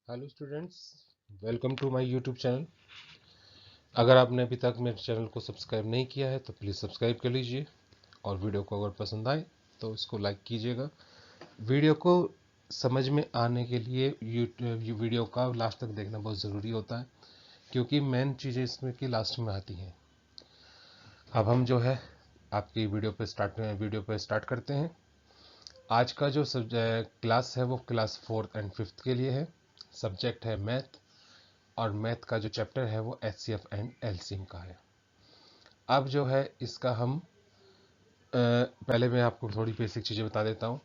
Hello students, welcome to my YouTube channel. अगर आपने अभी तक मेरे चैनल को सब्सक्राइब नहीं किया है तो प्लीज़ सब्सक्राइब कर लीजिए और वीडियो को अगर पसंद आए तो इसको लाइक कीजिएगा। वीडियो को समझ में आने के लिए वीडियो का लास्ट तक देखना बहुत ज़रूरी होता है, क्योंकि मेन चीज़ें इसमें की लास्ट में आती हैं। अब हम जो है आपकी वीडियो पे स्टार्ट करते हैं। आज का जो क्लास है वो क्लास 4th एंड 5th के लिए है। सब्जेक्ट है मैथ, और मैथ का जो चैप्टर है वो एचसीएफ एंड एलसीएम का है। अब जो है इसका हम पहले मैं आपको थोड़ी बेसिक चीज़ें बता देता हूँ।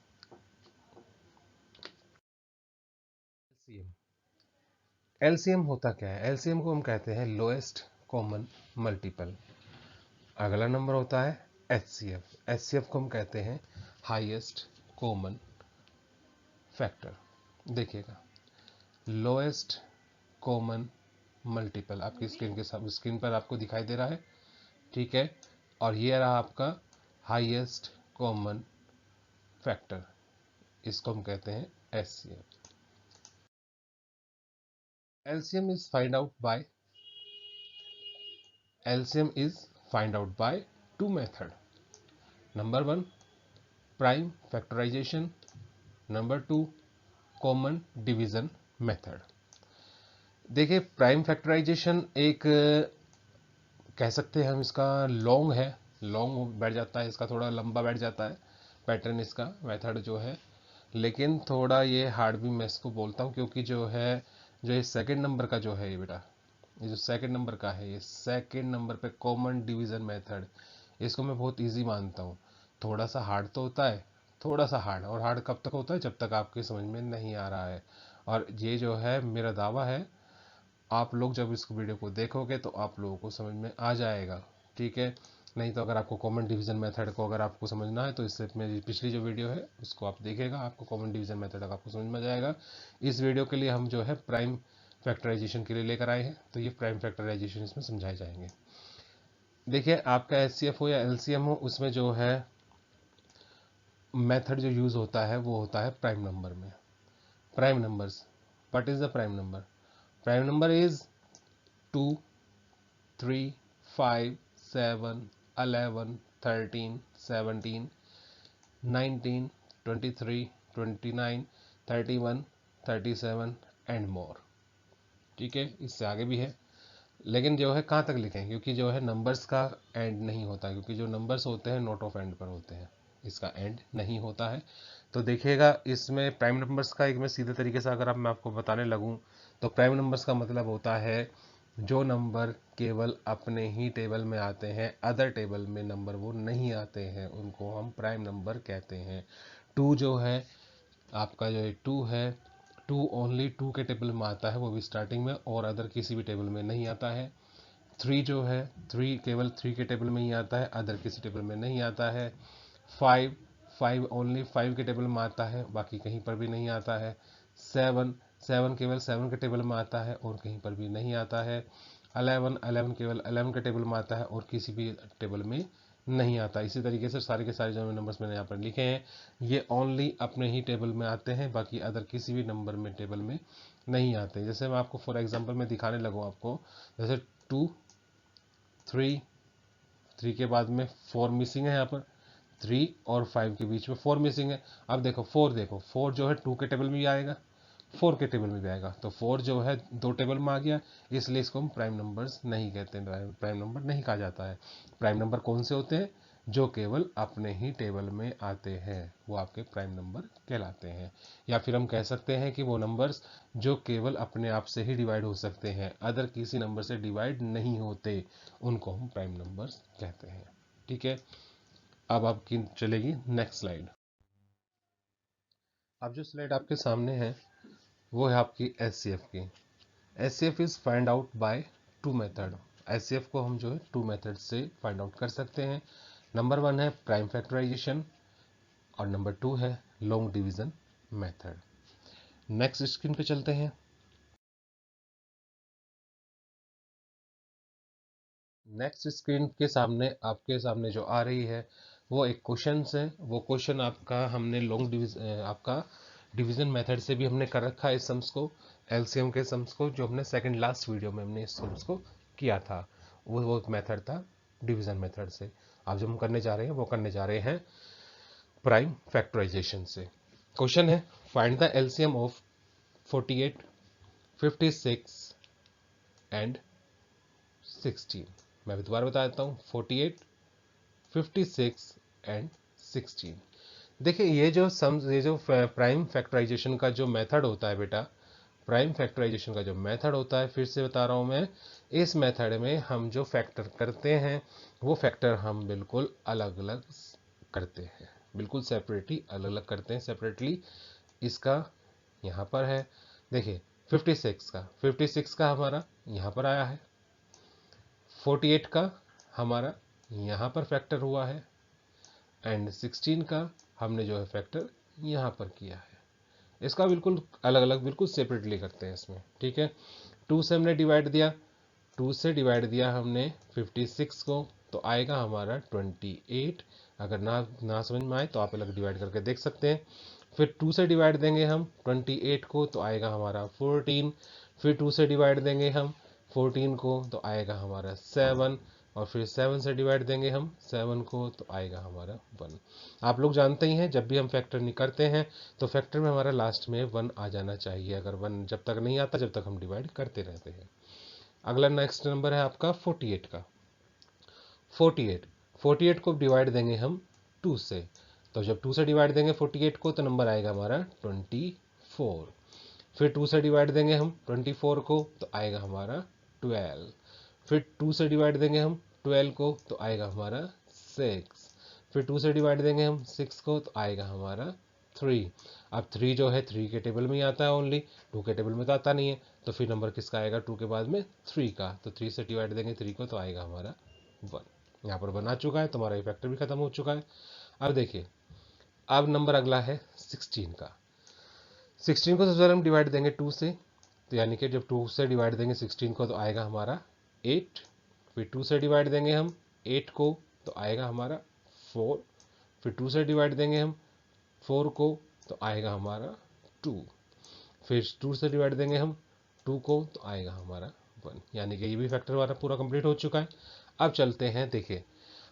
एलसीएम एलसीएम होता क्या है? एलसीएम को हम कहते हैं लोएस्ट कॉमन मल्टीपल। अगला नंबर होता है एचसीएफ। एचसीएफ को हम कहते हैं हाईएस्ट कॉमन फैक्टर। देखिएगा, लोएस्ट कॉमन मल्टीपल आपकी स्क्रीन पर आपको दिखाई दे रहा है, ठीक है। और ये रहा आपका हाईएस्ट कॉमन फैक्टर, इसको हम कहते हैं HCF. LCM is find out by two method. Number 1 prime factorisation, number 2 common division method. देखिए, प्राइम फैक्टराइजेशन एक कह सकते हैं हम, इसका लॉन्ग है, लॉन्ग बैठ जाता है, इसका थोड़ा लंबा बैठ जाता है पैटर्न, इसका मेथड जो है। लेकिन थोड़ा ये हार्ड भी मैं इसको बोलता हूँ, क्योंकि जो ये सेकंड नंबर का जो है ये बेटा, ये जो सेकंड नंबर का है, ये सेकंड नंबर पे कॉमन डिवीजन मेथड, इसको मैं बहुत इजी मानता हूँ। थोड़ा सा हार्ड तो होता है, थोड़ा सा हार्ड, और हार्ड कब तक होता है? जब तक आपके समझ में नहीं आ रहा है। और ये जो है मेरा दावा है, आप लोग जब इस वीडियो को देखोगे तो आप लोगों को समझ में आ जाएगा, ठीक है। नहीं तो अगर आपको कॉमन डिवीजन मेथड को अगर आपको समझना है तो इससे मेरी पिछली जो वीडियो है उसको आप देखेगा, आपको कॉमन डिवीजन मेथड आपको समझ में आ जाएगा। इस वीडियो के लिए हम जो है प्राइम फैक्टराइजेशन के लिए लेकर आए हैं, तो ये प्राइम फैक्टराइजेशन इसमें समझाए जाएंगे। देखिए, आपका एचसीएफ हो या एलसीएम हो, उसमें जो है मेथड जो यूज होता है वो होता है प्राइम नंबर में। Prime numbers, what is the prime number? Prime number is 2, 3, 5, 7, 11, 13, 17, 19, 23, 29, 31, 37 and more, ठीक है। इससे आगे भी है, लेकिन जो है कहाँ तक लिखें, क्योंकि जो है नंबर्स का एंड नहीं होता, क्योंकि जो नंबर्स होते हैं नोट ऑफ एंड पर होते हैं, इसका एंड नहीं होता है। तो देखिएगा, इसमें प्राइम नंबर्स का एक मैं सीधे तरीके से अगर मैं आपको बताने लगूं, तो प्राइम नंबर्स का मतलब होता है जो नंबर केवल अपने ही टेबल में आते हैं, अदर टेबल में नंबर वो नहीं आते हैं, उनको हम प्राइम नंबर कहते हैं। टू जो है आपका, जो टू है, टू ओनली टू के टेबल में आता है, वो भी स्टार्टिंग में, और अदर किसी भी टेबल में नहीं आता है। थ्री जो है, थ्री केवल थ्री के टेबल में ही आता है, अदर किसी टेबल में नहीं आता है। फाइव, फाइव ओनली फाइव के टेबल में आता है, बाकी कहीं पर भी नहीं आता है। सेवन, सेवन केवल सेवन के टेबल में आता है और कहीं पर भी नहीं आता है। 11, 11 केवल 11 के टेबल में आता है और किसी भी टेबल में नहीं आता। इसी तरीके से सारे के सारे जो नंबर्स मैंने यहाँ पर लिखे हैं, ये ओनली अपने ही टेबल में आते हैं, बाकी अदर किसी भी नंबर में टेबल में नहीं आते। जैसे मैं आपको फॉर एग्जांपल में दिखाने लगूँ आपको, जैसे 2, 3, 3 के बाद में 4 मिसिंग है, यहाँ पर 3 और 5 के बीच में 4 मिसिंग है। अब देखो 4, देखो 4 जो है 2 के टेबल में भी आएगा, 4 के टेबल में भी आएगा, तो 4 जो है 2 टेबल में आ गया, इसलिए इसको हम प्राइम नंबर्स नहीं कहते हैं, प्राइम नंबर नहीं कहा जाता है। प्राइम नंबर कौन से होते हैं? जो केवल अपने ही टेबल में आते हैं, वो आपके प्राइम नंबर कहलाते हैं। या फिर हम कह सकते हैं कि वो नंबर्स जो केवल अपने आप से ही डिवाइड हो सकते हैं, अदर किसी नंबर से डिवाइड नहीं होते, उनको हम प्राइम नंबर्स कहते हैं, ठीक है। अब आपकी चलेगी नेक्स्ट स्लाइड। अब जो स्लाइड आपके सामने है वो है आपकी एचसीएफ की। HCF is find out by two method. HCF को हम जो है टू मेथड से फाइंड आउट कर सकते हैं। नंबर 1 है प्राइम फैक्टराइजेशन और नंबर 2 है long division method. Next screen पे चलते हैं। नेक्स्ट स्क्रीन के सामने आपके सामने जो आ रही है वो एक क्वेश्चन है। वो क्वेश्चन आपका हमने लॉन्ग डिवीजन आपका डिवीजन मेथड से भी हमने कर रखा है इस सम्स को। एलसीएम के सम्स को, जो हमने सेकंड लास्ट वीडियो में हमने इस सम्स को किया था, वो मेथड था डिवीजन मेथड से। अब जो हम करने जा रहे हैं वो करने जा रहे हैं प्राइम फैक्टराइजेशन से। क्वेश्चन है find the LCM of 48, 56 and 16। मैं भी दोबारा बता देता हूँ, 48, 56 एंड 16। देखिए ये जो प्राइम फैक्टराइजेशन का जो मेथड होता है बेटा, प्राइम फैक्टराइजेशन का जो मेथड होता है, फिर से बता रहा हूं मैं, इस मेथड में हम जो फैक्टर करते हैं वो फैक्टर हम बिल्कुल अलग अलग करते हैं, बिल्कुल सेपरेटली अलग अलग करते हैं सेपरेटली। इसका यहाँ पर है, देखिए 56 का हमारा यहाँ पर आया है, 48 का हमारा यहाँ पर फैक्टर हुआ है, एंड 16 का हमने जो है फैक्टर यहाँ पर किया है। इसका बिल्कुल अलग अलग, बिल्कुल सेपरेटली करते हैं इसमें, ठीक है। 2 से हमने डिवाइड दिया, 2 से डिवाइड दिया हमने 56 को, तो आएगा हमारा 28। अगर ना समझ में आए तो आप अलग डिवाइड करके देख सकते हैं। फिर 2 से डिवाइड देंगे हम 28 को, तो आएगा हमारा 14। फिर 2 से डिवाइड देंगे हम 14 को, तो आएगा हमारा 7। और फिर 7 से डिवाइड देंगे हम 7 को, तो आएगा हमारा 1। आप लोग जानते ही हैं, जब भी हम फैक्टर नहीं करते हैं तो फैक्टर में हमारा लास्ट में 1 आ जाना चाहिए। अगर 1 जब तक नहीं आता, जब तक हम डिवाइड करते रहते हैं। अगला नेक्स्ट नंबर है आपका 48 का। 48 को डिवाइड देंगे हम 2 से, तो जब 2 से डिवाइड देंगे 48 को, तो नंबर आएगा हमारा 24। फिर 2 से डिवाइड देंगे हम 24 को, तो आएगा हमारा 12। फिर 2 से डिवाइड देंगे हम 12 को, तो आएगा हमारा 6। फिर 2 से डिवाइड देंगे हम 6 को, तो आएगा हमारा 3। अब 3 जो है 3 के टेबल में ही आता है ओनली, 2 के टेबल में तो आता नहीं है। तो फिर नंबर किसका आएगा 2 के बाद में? 3 का। तो 3 से डिवाइड देंगे 3 को, तो आएगा हमारा 1। यहाँ पर बना चुका है, तुम्हारा फैक्टर भी खत्म हो चुका है। अब देखिए, अब नंबर अगला है 16 का। 16 को सबसे पहले हम डिवाइड देंगे 2 से, तो यानी कि जब 2 से डिवाइड देंगे 16 को, तो आएगा हमारा 8। फिर 2 से डिवाइड देंगे हम 8 को, तो आएगा हमारा 4। फिर 2 से डिवाइड देंगे हम 4 को, तो आएगा हमारा 2। फिर 2 से डिवाइड देंगे हम 2 को, तो आएगा हमारा 1। यानी कि ये भी फैक्टर हमारा पूरा कंप्लीट हो चुका है। अब चलते हैं, देखिए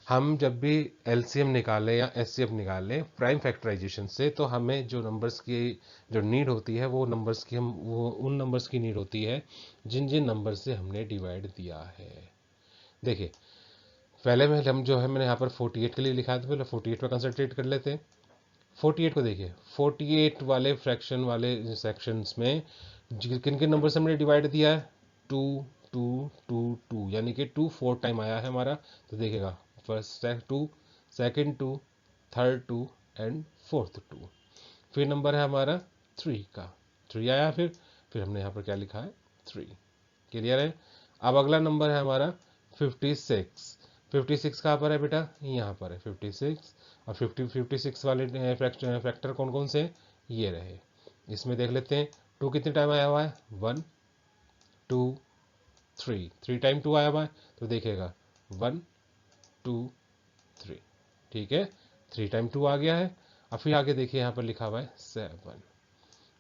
हम जब भी एलसीएम निकालें या एचसीएफ निकालें प्राइम फैक्टराइजेशन से, तो हमें जो नंबर्स की जो नीड होती है, वो नंबर्स की वो उन नंबर्स की नीड होती है जिन जिन नंबर से हमने डिवाइड दिया है। देखिए पहले में हम जो है, मैंने यहाँ पर 48 के लिए लिखा था, पहले 48 पर कंसंट्रेट कर लेते हैं। 48 को देखिए, 48 वाले फ्रैक्शन वाले सेक्शंस में किन किन नंबर से हमने डिवाइड दिया है? 2 2 2 2, यानी कि 2 4 टाइम आया है हमारा। तो देखिएगा, first 2, second 2, third 2 and fourth 2। फिर नंबर है हमारा 3 का, 3 आया। फिर हमने यहाँ पर क्या लिखा है? 3। क्लियर है? अब अगला नंबर है हमारा 56। 56 कहाँ पर है बेटा? यहाँ पर है 56। और 56 वाले फैक्टर कौन कौन से? ये रहे। इसमें देख लेते हैं 2 कितने टाइम आया हुआ है? 1 2 3, 3 टाइम 2 आया हुआ है। तो देखेगा 1 2 3, ठीक है, 3 टाइम 2 आ गया है। अब फिर आगे देखिए, यहाँ पर लिखा हुआ है 7,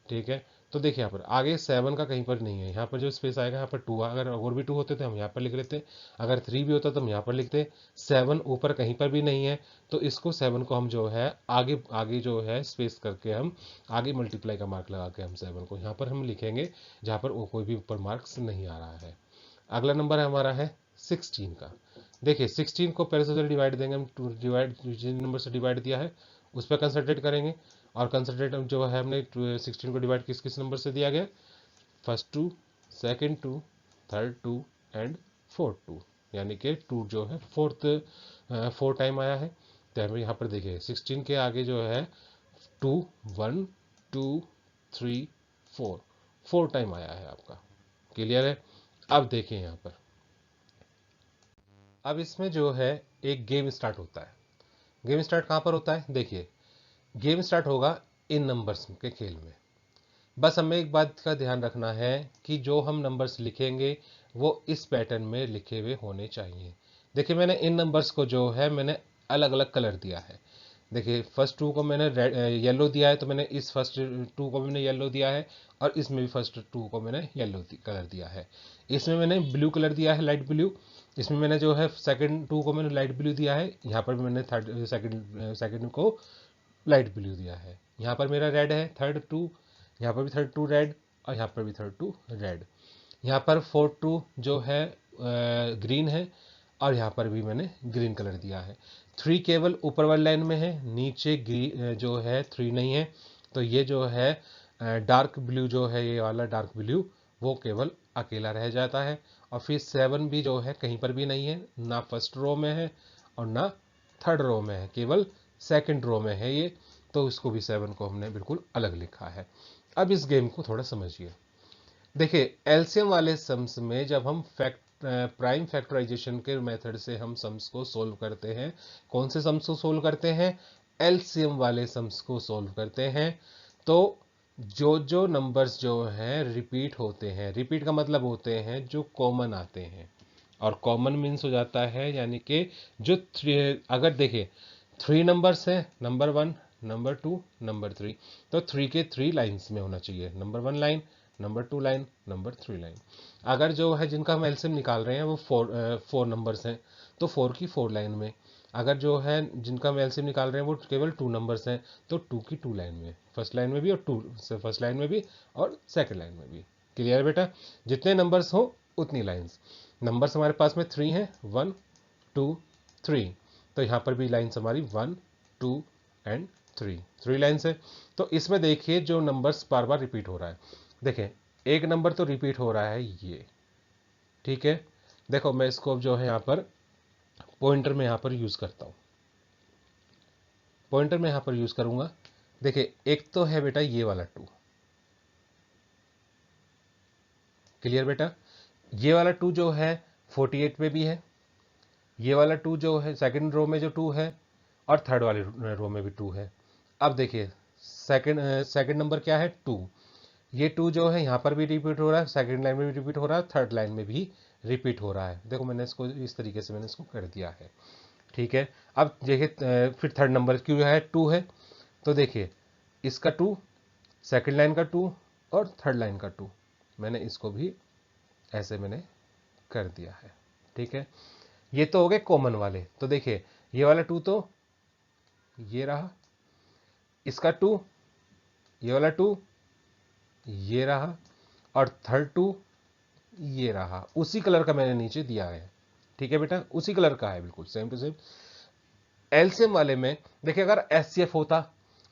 ठीक है। तो देखिए यहाँ पर आगे 7 का कहीं पर नहीं है, यहाँ पर जो स्पेस आएगा यहाँ पर 2, अगर और भी 2 होते तो हम यहाँ पर लिख लेते, अगर 3 भी होता तो हम यहाँ पर लिखते। 7 ऊपर कहीं पर भी नहीं है, तो इसको 7 को हम जो है आगे आगे जो है स्पेस करके हम आगे मल्टीप्लाई का मार्क लगा के हम 7 को यहाँ पर हम लिखेंगे, जहाँ पर वो कोई भी ऊपर मार्क्स नहीं आ रहा है। अगला नंबर हमारा है 16 का। देखिए 16 को पहले से डिवाइड देंगे हम, डिवाइड जिन नंबर से डिवाइड दिया है उस पर कंसंट्रेट करेंगे। और कंसंट्रेट जो है हमने 16 को डिवाइड किस किस नंबर से दिया गया? First 2, second 2, third 2 and fourth 2, यानी कि 2 जो है फोर्थ 4 टाइम आया है। तो हमें यहाँ पर देखिए 16 के आगे जो है 2 1 2 3 4, 4 टाइम आया है आपका। क्लियर है? अब देखिए यहाँ पर, अब इसमें जो है एक गेम स्टार्ट होता है। गेम स्टार्ट कहाँ पर होता है? देखिए गेम स्टार्ट होगा इन नंबर्स के खेल में। बस हमें एक बात का ध्यान रखना है कि जो हम नंबर्स लिखेंगे वो इस पैटर्न में लिखे हुए होने चाहिए। देखिए मैंने इन नंबर्स को जो है मैंने अलग अलग कलर दिया है। देखिए फर्स्ट टू को मैंने येलो दिया है, तो मैंने इस फर्स्ट टू को मैंने येलो दिया है, और इसमें भी फर्स्ट टू को मैंने येलो कलर दिया है। इसमें मैंने ब्लू कलर दिया है, लाइट ब्लू। इसमें मैंने जो है सेकंड टू को मैंने लाइट ब्लू दिया है, यहाँ पर भी मैंने थर्ड सेकंड को लाइट ब्लू दिया है। यहाँ पर मेरा रेड है थर्ड टू, यहाँ पर भी थर्ड टू रेड, और यहाँ पर भी थर्ड टू रेड। यहाँ पर फोर्थ टू जो है ग्रीन है, और यहाँ पर भी मैंने ग्रीन कलर दिया है। थ्री केवल ऊपर वाली लाइन में है, नीचे जो है थ्री नहीं है, तो ये जो है डार्क ब्लू जो है, ये वाला डार्क ब्लू वो केवल अकेला रह जाता है। और फिर सेवन भी जो है कहीं पर भी नहीं है, ना फर्स्ट रो में है और ना थर्ड रो में है, केवल सेकंड रो में है ये, तो इसको भी सेवन को हमने बिल्कुल अलग लिखा है। अब इस गेम को थोड़ा समझिए। देखिए एलसीएम वाले सम्स में जब हम प्राइम फैक्टराइजेशन के मेथड से हम सम्स को सोल्व करते हैं, कौन से सम्स को सोल्व करते हैं? एलसीएम वाले सम्स को सोल्व करते हैं। तो जो जो नंबर्स जो हैं रिपीट होते हैं, रिपीट का मतलब होते हैं जो कॉमन आते हैं, और कॉमन मीन्स हो जाता है यानी कि जो थ्री, अगर देखिए थ्री नंबर्स हैं, number one, number two, number three, तो थ्री के थ्री लाइन्स में होना चाहिए, number one line, number two line, number three line. अगर जो है जिनका हम एलसीएम निकाल रहे हैं वो फोर नंबर्स हैं, तो फोर की फोर लाइन में। अगर जो है जिनका हम एलसीएम निकाल रहे हैं वो केवल टू नंबर्स हैं, तो टू की टू लाइन में, फर्स्ट लाइन में भी और टू फर्स्ट लाइन में भी और सेकंड लाइन में भी। क्लियर बेटा? जितने नंबर्स हो उतनी लाइन्स। नंबर्स हमारे पास में थ्री हैं, वन टू थ्री, तो यहाँ पर भी लाइन्स हमारी one two and three, three lines है। तो इसमें देखिए जो नंबर्स बार बार रिपीट हो रहा है, देखिए एक नंबर तो रिपीट हो रहा है ये, ठीक है। देखो मैं इसको अब जो है यहाँ पर पॉइंटर में यहाँ पर यूज करता हूँ, पॉइंटर में यहाँ पर यूज करूंगा। देखिए एक तो है बेटा ये वाला टू, क्लियर बेटा? ये वाला टू जो है 48 में भी है, ये वाला टू जो है सेकंड रो में जो टू है, और थर्ड वाले रो में भी टू है। अब देखिए सेकंड नंबर क्या है? टू। ये टू जो है यहाँ पर भी रिपीट हो रहा है, सेकंड लाइन में भी रिपीट हो रहा है, थर्ड लाइन में भी रिपीट हो रहा है। देखो मैंने इसको इस तरीके से मैंने इसको कर दिया है, ठीक है। अब देखिए फिर थर्ड नंबर क्यों है? टू है, तो देखिए इसका टू, सेकंड लाइन का टू, और थर्ड लाइन का टू, मैंने इसको भी ऐसे मैंने कर दिया है, ठीक है। ये तो हो गए कॉमन वाले। तो देखिए ये वाला टू तो ये रहा, इसका टू, ये वाला टू ये रहा, और थर्ड टू ये रहा। उसी कलर का मैंने नीचे दिया है, ठीक है बेटा, उसी कलर का है, बिल्कुल सेम टू सेम। एलसीएम वाले में देखिए अगर एचसीएफ होता,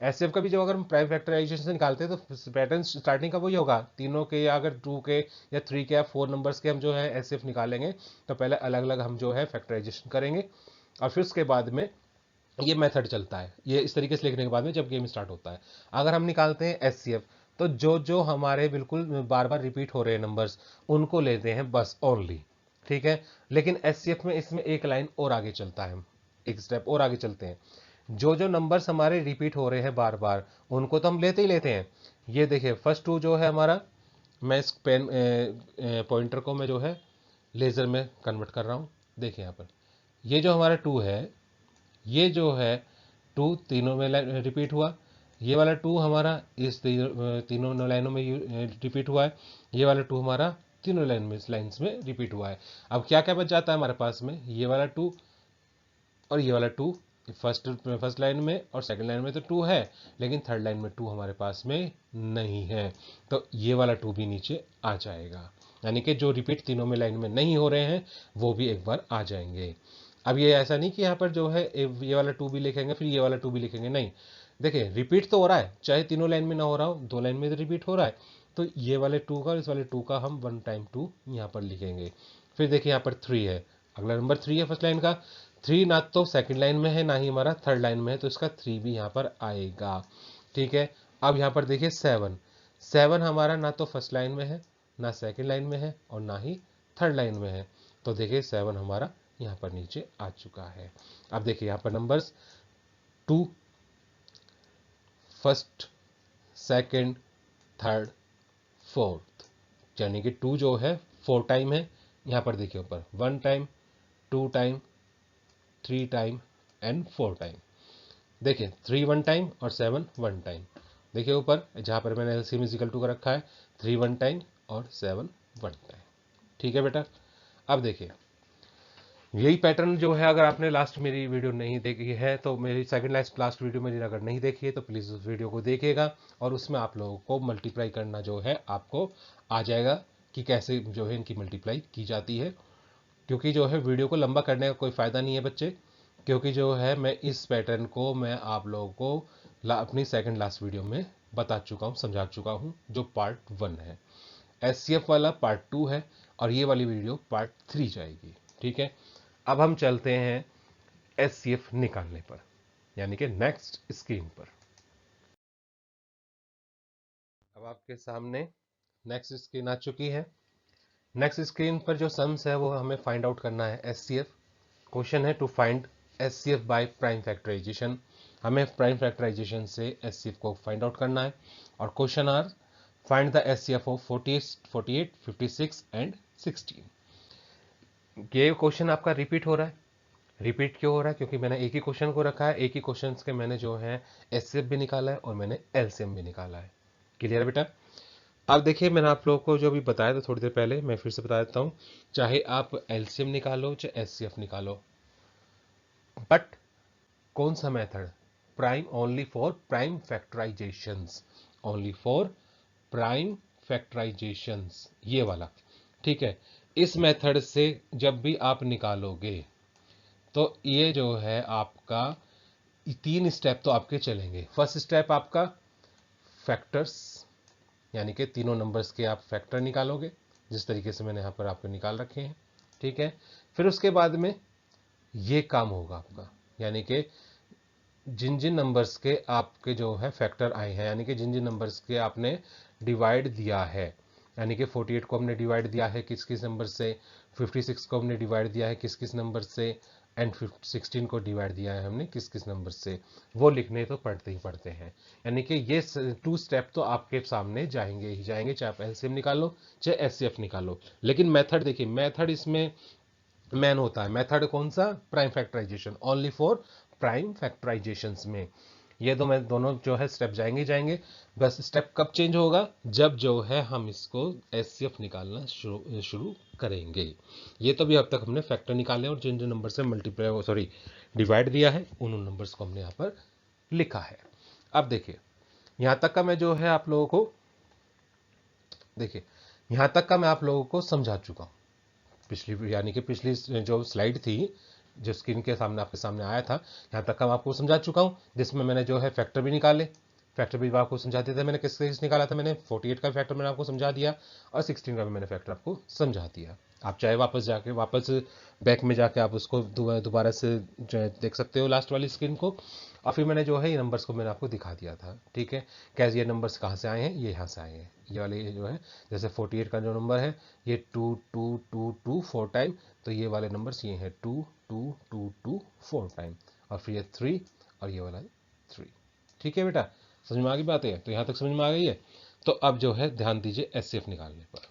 एचसीएफ का भी जब अगर हम प्राइम फैक्टराइजेशन से निकालते हैं तो पैटर्न स्टार्टिंग का वही होगा, तीनों के या अगर टू के या थ्री के या फोर नंबर्स के हम जो है एचसीएफ निकालेंगे, तो पहले अलग अलग हम जो है फैक्टराइजेशन करेंगे, और फिर उसके बाद में ये मेथड चलता है, ये इस तरीके से लिखने के बाद में जब गेम स्टार्ट होता है। अगर हम निकालते हैं एचसीएफ, तो जो जो हमारे बिल्कुल बार बार रिपीट हो रहे हैं नंबर्स उनको लेते हैं बस ओनली, ठीक है। लेकिन एचसीएफ में इसमें एक लाइन और आगे चलता है, एक स्टेप और आगे चलते हैं, जो जो नंबर्स हमारे रिपीट हो रहे हैं बार बार उनको तो हम लेते ही लेते हैं। ये देखिए फर्स्ट टू जो है हमारा, मैं इस पेन पॉइंटर को मैं जो है लेजर में कन्वर्ट कर रहा हूँ। देखिए यहाँ पर ये जो हमारा टू है, ये जो है टू तीनों में रिपीट हुआ, ये वाला टू हमारा इस तीनों लाइनों में रिपीट हुआ है, ये वाला टू हमारा तीनों लाइन्स में रिपीट हुआ है। अब क्या क्या बच जाता है हमारे पास में? ये वाला टू और ये वाला टू, फर्स्ट लाइन में और सेकंड लाइन में तो टू है, लेकिन थर्ड लाइन में टू हमारे पास में नहीं है, तो ये वाला टू भी नीचे आ जाएगा, यानी कि जो रिपीट तीनों में लाइन में नहीं हो रहे हैं वो भी एक बार आ जाएंगे। अब ये ऐसा नहीं कि यहाँ पर जो है ये वाला टू भी लिखेंगे फिर ये वाला टू भी लिखेंगे, नहीं। देखिए रिपीट तो हो रहा है, चाहे तीनों लाइन में ना हो रहा हो, दो लाइन में तो रिपीट हो रहा है, तो ये वाले टू का और इस वाले टू का हम वन टाइम टू यहाँ पर लिखेंगे। फिर देखिए यहाँ पर थ्री है, अगला नंबर थ्री है फर्स्ट लाइन का, थ्री ना तो सेकंड लाइन में है ना ही हमारा थर्ड लाइन में है, तो इसका थ्री भी यहाँ पर आएगा, ठीक है। अब यहाँ पर देखिए सेवन, सेवन हमारा ना तो फर्स्ट लाइन में है, ना सेकंड लाइन में है, और ना ही थर्ड लाइन में है, तो देखिए सेवन हमारा यहाँ पर नीचे आ चुका है। अब देखिए यहाँ पर numbers two, first, second, third, fourth, यानी कि टू जो है फोर टाइम है। यहाँ पर देखिए ऊपर one time, two time, three time and four time. देखिए 3 वन टाइम और 7 वन टाइम। देखिए ऊपर जहाँ पर मैंने एलसीएम इज इक्वल टू का रखा है 3 वन टाइम और 7 वन टाइम। ठीक है बेटा। अब देखिए यही पैटर्न जो है, अगर आपने लास्ट मेरी वीडियो नहीं देखी है तो मेरी सेकंड लास्ट वीडियो मेरी अगर नहीं देखी है तो प्लीज़ उस वीडियो को देखिएगा, और उसमें आप लोगों को मल्टीप्लाई करना जो है आपको आ जाएगा कि कैसे जो है इनकी मल्टीप्लाई की जाती है। क्योंकि जो है वीडियो को लंबा करने का कोई फ़ायदा नहीं है बच्चे, क्योंकि जो है मैं इस पैटर्न को मैं आप लोगों को अपनी सेकंड लास्ट वीडियो में बता चुका हूँ, समझा चुका हूँ, जो पार्ट 1 है। एससीएफ वाला पार्ट 2 है और ये वाली वीडियो पार्ट 3 जाएगी। ठीक है। अब हम चलते हैं एचसीएफ निकालने पर, यानी कि नेक्स्ट स्क्रीन पर। अब आपके सामने नेक्स्ट स्क्रीन आ चुकी है। नेक्स्ट स्क्रीन पर जो सम्स है वो हमें फाइंड आउट करना है एचसीएफ। क्वेश्चन है to find HCF by prime factorisation. हमें प्राइम फैक्टराइजेशन से एचसीएफ को फाइंड आउट करना है, और question are find the HCF of 48, 56 and 16। ये क्वेश्चन आपका रिपीट हो रहा है। रिपीट क्यों हो रहा है? क्योंकि मैंने एक ही क्वेश्चन को रखा है, एक ही क्वेश्चन के मैंने जो है एचसीएफ भी निकाला है और मैंने एलसीएम भी निकाला है। क्लियर बेटा? अब देखिए मैंने आप लोगों को जो भी बताया था थोड़ी देर पहले, मैं फिर से बता देता हूँ। चाहे आप एलसीएम निकालो चाहे एचसीएफ निकालो, बट कौन सा method? Prime only for prime factorisations, only for prime factorisations, ये वाला। ठीक है। इस मेथड से जब भी आप निकालोगे तो ये जो है आपका 3 स्टेप तो आपके चलेंगे। फर्स्ट स्टेप आपका फैक्टर्स, यानी कि तीनों नंबर्स के आप फैक्टर निकालोगे, जिस तरीके से मैंने यहाँ पर आपको निकाल रखे हैं। ठीक है। फिर उसके बाद में ये काम होगा आपका, यानी कि जिन जिन नंबर्स के आपके जो है फैक्टर आए हैं, यानी कि जिन जिन नंबर्स के आपने डिवाइड दिया है, यानी कि 48 को हमने डिवाइड दिया है किस किस नंबर से, 56 को हमने डिवाइड दिया है किस किस नंबर से, एंड 16 को डिवाइड दिया है हमने किस किस नंबर से, वो लिखने तो पढ़ते ही पढ़ते हैं। यानी कि ये 2 स्टेप तो आपके सामने जाएंगे ही जाएंगे, चाहे आप एलसीएम निकालो चाहे एचसीएफ निकालो। लेकिन मेथड देखिए, मेथड इसमें मैन होता है। मेथड कौन सा? Prime factorisation, only for prime factorisations में ये दो मैं दोनों जो है स्टेप जाएंगे जाएंगे। बस स्टेप कब चेंज होगा? जब जो है हम इसको एचसीएफ निकालना शुरू करेंगे। ये तो भी अब तक हमने फैक्टर निकाले और जिन जिन नंबर से मल्टीप्लाई सॉरी डिवाइड दिया है उन नंबर्स को हमने यहाँ पर लिखा है। अब देखिए यहाँ तक का मैं जो है आप लोगों को, देखिए यहाँ तक का मैं आप लोगों को समझा चुका हूँ। पिछली यानी कि पिछली जो स्लाइड थी जो स्क्रीन के सामने आपके सामने आया था, यहाँ तक का मैं आपको समझा चुका हूँ, जिसमें मैंने जो है फैक्टर भी निकाले। फैक्टर भी आपको समझा दिया था मैंने, किस किस निकाला था मैंने। 48 का फैक्टर मैंने आपको समझा दिया और 16 का भी मैंने फैक्टर आपको समझा दिया। आप चाहे वापस बैक में जाके आप उसको दोबारा से जो है देख सकते हो लास्ट वाली स्क्रीन को। और फिर मैंने जो है ये नंबर्स को मैंने आपको दिखा दिया था। ठीक है। कैसे ये नंबर्स कहाँ से आए हैं? ये यहाँ से आए हैं, ये वाले जो है जैसे 48 का जो नंबर है ये 2 2 2 2 4 टाइम, तो ये वाले नंबर्स ये हैं 2 2 2 2 4 टाइम, और फिर ये 3 और ये वाला 3। ठीक है बेटा, समझ में आ गई बात है? तो यहाँ तक समझ में आ गई है। तो अब जो है ध्यान दीजिए एचसीएफ निकालने पर।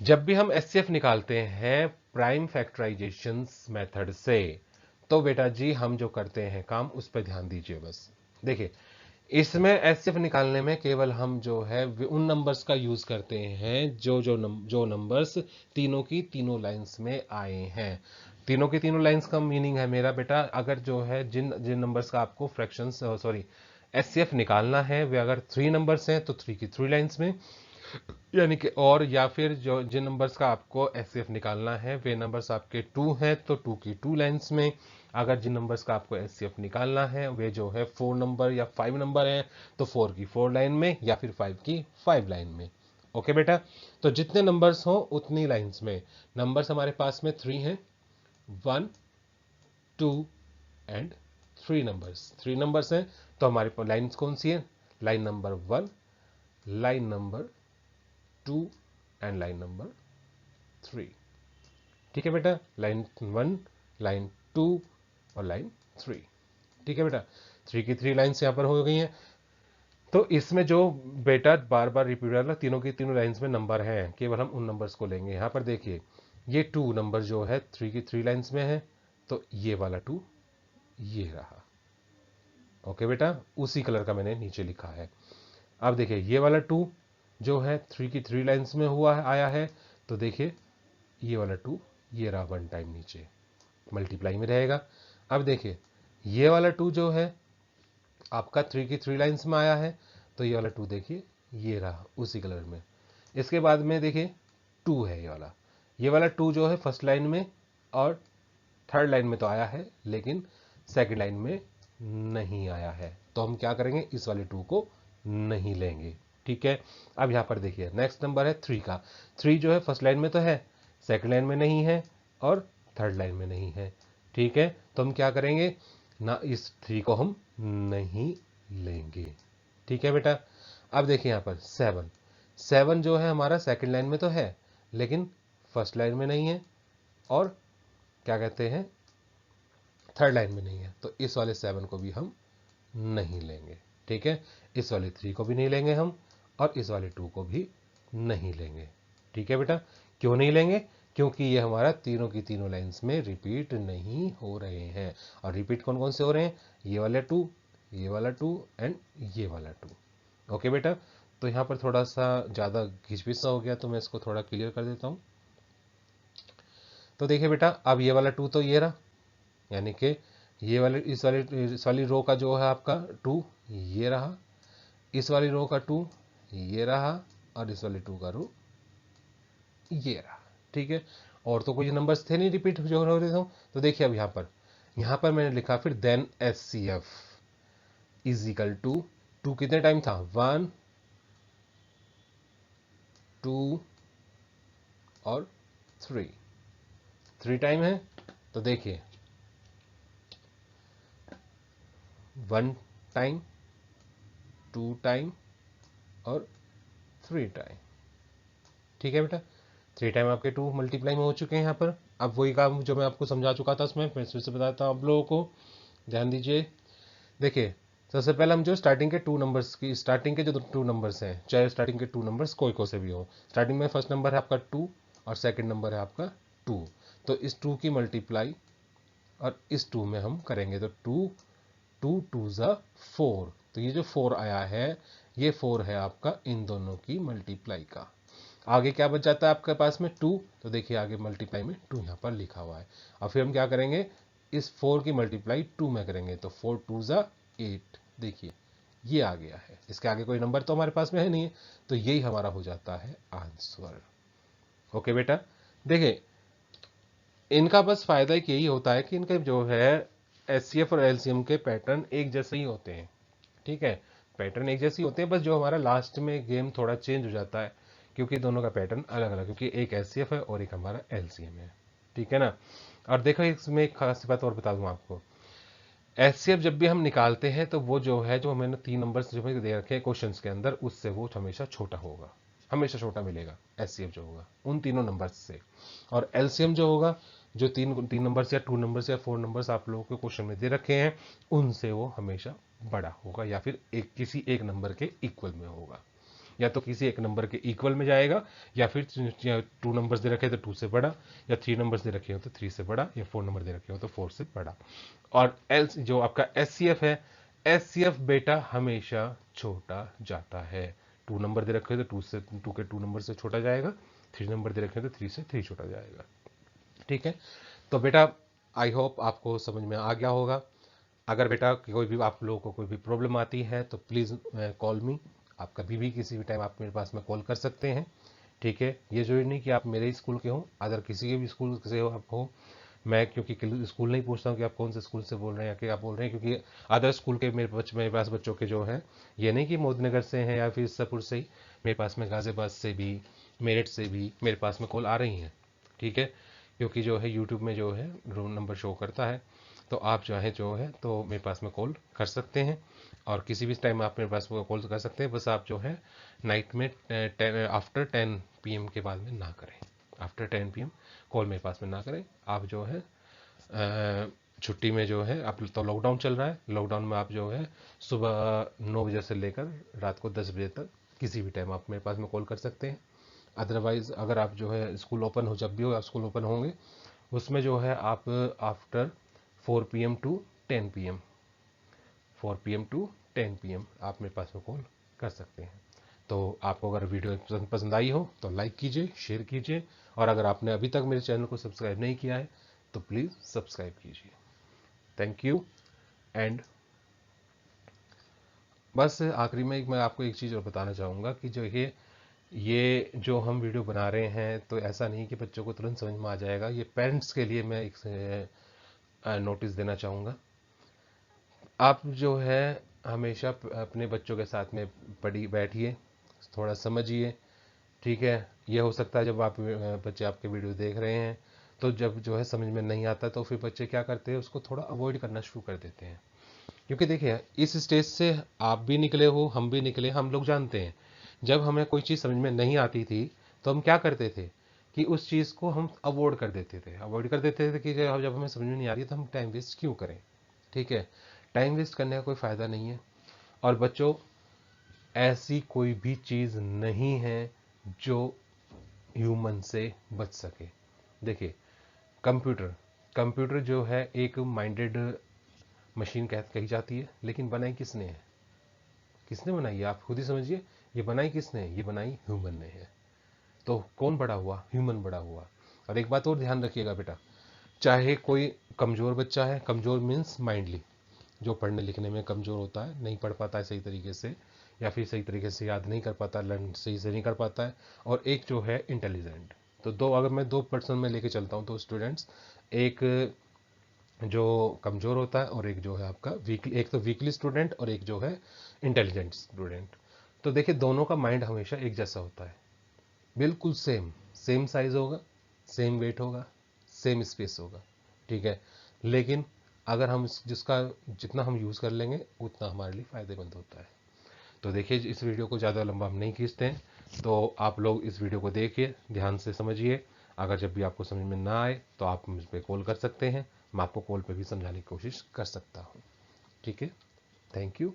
जब भी हम एचसीएफ निकालते हैं प्राइम फैक्टराइजेशन मेथड से, तो बेटा जी हम जो करते हैं काम उस पर ध्यान दीजिए बस। देखिए इसमें एचसीएफ निकालने में केवल हम जो है उन नंबर्स का यूज करते हैं जो नंबर्स तीनों की तीनों लाइंस में आए हैं। तीनों की तीनों लाइंस का मीनिंग है मेरा बेटा, अगर जो है जिन जिन नंबर्स का आपको फ्रैक्शंस सॉरी एचसीएफ निकालना है वे अगर 3 नंबर्स हैं तो 3 की 3 लाइंस में, यानी कि और या फिर जो जिन नंबर्स का आपको एचसीएफ निकालना है वे नंबर्स आपके 2 हैं तो 2 की 2 लाइंस में। अगर जिन नंबर्स का आपको एचसीएफ निकालना है वे जो है 4 नंबर या 5 नंबर हैं तो 4 की 4 लाइन में या फिर 5 की 5 लाइन में। ओके बेटा, तो जितने नंबर्स हो उतनी लाइंस में। नंबर्स हमारे पास में 3 हैं, 1 2 एंड 3 नंबर्स। 3 नंबर्स हैं तो हमारी लाइंस कौन सी है? Line number 1, line number 2 and line number 3। ठीक है बेटा, लाइन 1, लाइन 2 और लाइन 3। ठीक है बेटा, 3 की 3 लाइन्स यहाँ पर हो गई हैं। तो इसमें जो बेटा बार बार रिपीट हो रहा है तीनों की तीनों लाइन्स में नंबर हैं, केवल हम उन नंबर्स को लेंगे। यहाँ पर देखिए ये 2 नंबर जो है 3 की 3 लाइन्स में है, तो ये वाला 2 ये रहा। ओके बेटा, उसी कलर का मैंने नीचे लिखा है। अब देखिए ये वाला 2 जो है 3 की 3 लाइन्स में हुआ है, आया है, तो देखिए ये वाला 2 ये रहा 1 टाइम नीचे मल्टीप्लाई में रहेगा। अब देखिए ये वाला 2 जो है आपका 3 की 3 लाइन्स में आया है, तो ये वाला 2 देखिए ये रहा उसी कलर में। इसके बाद में देखिए 2 है ये वाला 2 जो है फर्स्ट लाइन में और थर्ड लाइन में तो आया है, लेकिन सेकंड लाइन में नहीं आया है, तो हम क्या करेंगे, इस वाले 2 को नहीं लेंगे। ठीक है, अब यहाँ पर देखिए नेक्स्ट नंबर है 3 का। 3 जो है फर्स्ट लाइन में तो है, सेकंड लाइन में नहीं है और थर्ड लाइन में नहीं है। ठीक है, तो हम क्या करेंगे ना, इस 3 को हम नहीं लेंगे। ठीक है बेटा, अब देखिए यहाँ पर 7। 7 जो है हमारा सेकंड लाइन में तो है, लेकिन फर्स्ट लाइन में नहीं है और क्या कहते हैं थर्ड लाइन में नहीं है, तो इस वाले 7 को भी हम नहीं लेंगे। ठीक है, इस वाले 3 को भी नहीं लेंगे हम और इस वाले 2 को भी नहीं लेंगे। ठीक है बेटा, क्यों नहीं लेंगे, क्योंकि ये हमारा तीनों की तीनों लाइंस में रिपीट नहीं हो रहे हैं। और रिपीट कौन कौन से हो रहे हैं, ये वाला 2, ये वाला 2 एंड ये वाला 2। ओके बेटा, तो यहाँ पर थोड़ा सा ज़्यादा घिचपिच सा हो गया, तो मैं इसको थोड़ा क्लियर कर देता हूँ। तो देखिए बेटा, अब ये वाला 2 तो ये रहा, यानी कि ये वाले इस वाली रो का जो है आपका 2 ये रहा, इस वाली रो का 2 ये रहा और इस वाली 2 का रो ये रहा। ठीक है, और तो कोई नंबर्स थे नहीं रिपीट जो हो रहे थे। तो देखिए अब यहाँ पर मैंने लिखा फिर then HCF is equal to 2 कितने टाइम था, 1 2 और 3 टाइम है। तो देखिए 1 टाइम 2 टाइम और 3 टाइम। ठीक है बेटा, 3 टाइम आपके 2 मल्टीप्लाई में हो चुके हैं यहाँ पर। अब वही काम जो मैं आपको समझा चुका था उसमें फिर से बताता हूँ आप लोगों को, ध्यान दीजिए। देखिए सबसे पहले हम जो स्टार्टिंग के 2 नंबर्स की स्टार्टिंग के जो 2 नंबर्स हैं, चाहे स्टार्टिंग के 2 नंबर्स कोई से भी हो, स्टार्टिंग में फर्स्ट नंबर है आपका 2 और सेकंड नंबर है आपका 2, तो इस 2 की मल्टीप्लाई और इस 2 में हम करेंगे, तो 2 2 2 ज़ा 4, तो ये जो 4 आया है ये 4 है आपका इन दोनों की मल्टीप्लाई का। आगे क्या बच जाता है आपके पास में 2, तो देखिए आगे मल्टीप्लाई में 2 यहाँ पर लिखा हुआ है। और फिर हम क्या करेंगे, इस 4 की मल्टीप्लाई 2 में करेंगे, तो 4 2 ज़ा 8, देखिए ये आ गया है। इसके आगे कोई नंबर तो हमारे पास में है नहीं है, तो यही हमारा हो जाता है आंसर। ओके बेटा, देखिए इनका बस फायदा एक यही होता है कि इनके जो है HCF और LCM के पैटर्न एक जैसे ही होते हैं। ठीक है, पैटर्न एक जैसे ही होते हैं, बस जो हमारा लास्ट में गेम थोड़ा चेंज हो जाता है, क्योंकि दोनों का पैटर्न अलग अलग, क्योंकि एक HCF है और एक हमारा LCM है। ठीक है ना, और देखो इसमें एक खास बात और बता दूं आपको, HCF जब भी हम निकालते हैं तो वो जो है, जो मैंने 3 नंबर्स जो मैंने दे रखे हैं क्वेश्चंस के अंदर, उससे वो हमेशा छोटा होगा, हमेशा छोटा मिलेगा HCF जो होगा उन तीनों नंबर्स से। और LCM जो होगा, जो तीन नंबर्स या 2 नंबर्स या 4 नंबर्स आप लोगों के क्वेश्चन में दे रखे हैं, उनसे वो हमेशा बड़ा होगा, या फिर किसी एक नंबर के इक्वल में होगा, या तो किसी एक नंबर के इक्वल में जाएगा, या फिर 2 नंबर्स दे रखे हैं तो 2 से बड़ा, या 3 नंबर्स दे रखे हो तो 3 से बड़ा, या 4 नंबर दे रखे हो तो 4 से बड़ा। और एल जो आपका HCF है, HCF बेटा हमेशा छोटा जाता है। 2 नंबर दे रखे हो तो 2 के 2 नंबर से छोटा जाएगा, 3 नंबर दे रखे हो तो 3 से 3 छोटा जाएगा। ठीक है, तो बेटा आई होप आपको समझ में आ गया होगा। अगर बेटा कोई भी आप लोगों को कोई भी प्रॉब्लम आती है तो प्लीज़ कॉल मी, आप कभी भी किसी भी टाइम आप मेरे पास में कॉल कर सकते हैं। ठीक है, ये जरूरी नहीं कि आप मेरे ही स्कूल के हों, अदर किसी के भी स्कूल से हो आप हो। मैं क्योंकि स्कूल नहीं पूछता हूँ कि आप कौन से स्कूल से बोल रहे हैं या कि आप बोल रहे हैं, क्योंकि अदर स्कूल के मेरे पास बच्चों के जो हैं, ये नहीं कि मोदीनगर से हैं या फिर सपुर से ही, मेरे पास में गाज़ियाबाद से भी, मेरठ से भी मेरे पास में कॉल आ रही हैं। ठीक है, क्योंकि जो है यूट्यूब में जो है रोल नंबर शो करता है, तो आप जो है तो मेरे पास में कॉल कर सकते हैं, और किसी भी टाइम आप मेरे पास में कॉल कर सकते हैं। बस आप जो है नाइट में आफ्टर 10 PM के बाद में ना करें, आफ्टर 10 PM कॉल मेरे पास में ना करें। आप जो है छुट्टी में जो है, आप तो लॉकडाउन चल रहा है, लॉकडाउन में आप जो है सुबह 9 बजे से लेकर रात को 10 बजे तक किसी भी टाइम आप मेरे पास में कॉल कर सकते हैं। अदरवाइज़ अगर आप जो है स्कूल ओपन हो, जब भी हो आप स्कूल ओपन होंगे, उसमें जो है आप after 4 PM to 10 PM 4 PM to 10 PM आप मेरे पास में कॉल कर सकते हैं। तो आपको अगर वीडियो पसंद आई हो तो लाइक कीजिए, शेयर कीजिए, और अगर आपने अभी तक मेरे चैनल को सब्सक्राइब नहीं किया है तो प्लीज़ सब्सक्राइब कीजिए। Thank you. एंड बस आखिरी में मैं आपको एक चीज़ और बताना चाहूँगा कि जो ये जो हम वीडियो बना रहे हैं, तो ऐसा नहीं कि बच्चों को तुरंत समझ में आ जाएगा। ये पेरेंट्स के लिए मैं एक नोटिस देना चाहूँगा। आप जो है हमेशा अपने बच्चों के साथ में बैठिए, थोड़ा समझिए, ठीक है। ये हो सकता है जब आप बच्चे आपके वीडियो देख रहे हैं तो जब जो है समझ में नहीं आता तो फिर बच्चे क्या करते हैं, उसको थोड़ा अवॉइड करना शुरू कर देते हैं। क्योंकि देखिए इस स्टेज से आप भी निकले हो, हम भी निकले, हम लोग जानते हैं जब हमें कोई चीज़ समझ में नहीं आती थी तो हम क्या करते थे कि उस चीज़ को हम अवॉइड कर देते थे कि जब हमें समझ में नहीं आ रही तो हम टाइम वेस्ट क्यों करें। ठीक है, टाइम वेस्ट करने का कोई फ़ायदा नहीं है। और बच्चों, ऐसी कोई भी चीज़ नहीं है जो ह्यूमन से बच सके। देखिए कंप्यूटर कंप्यूटर जो है एक माइंडेड मशीन कही जाती है, लेकिन बनाई किसने है? किसने बनाई है आप खुद ही समझिए। ये बनाई किसने है? ये बनाई ह्यूमन ने है। तो कौन बड़ा हुआ? ह्यूमन बड़ा हुआ। और एक बात और ध्यान रखिएगा बेटा, चाहे कोई कमज़ोर बच्चा है, कमज़ोर मीन्स माइंडली, जो पढ़ने लिखने में कमज़ोर होता है, नहीं पढ़ पाता है सही तरीके से, या फिर सही तरीके से याद नहीं कर पाता, लर्न सही से नहीं कर पाता है, और एक जो है इंटेलिजेंट। तो अगर मैं 2 पर्सन में लेके चलता हूँ तो स्टूडेंट्स, एक जो कमज़ोर होता है और एक जो है आपका वीकली, एक तो वीकली स्टूडेंट और एक जो है इंटेलिजेंट स्टूडेंट। तो देखिए दोनों का माइंड हमेशा एक जैसा होता है, बिल्कुल सेम सेम साइज होगा, सेम वेट होगा, सेम स्पेस होगा, ठीक है। लेकिन अगर हम जिसका जितना हम यूज़ कर लेंगे उतना हमारे लिए फ़ायदेमंद होता है। तो देखिए इस वीडियो को ज़्यादा लंबा हम नहीं खींचते हैं, तो आप लोग इस वीडियो को देखिए, ध्यान से समझिए। अगर जब भी आपको समझ में ना आए तो आप मुझ पर कॉल कर सकते हैं, मैं आपको कॉल पे भी समझाने की कोशिश कर सकता हूँ। ठीक है, थैंक यू।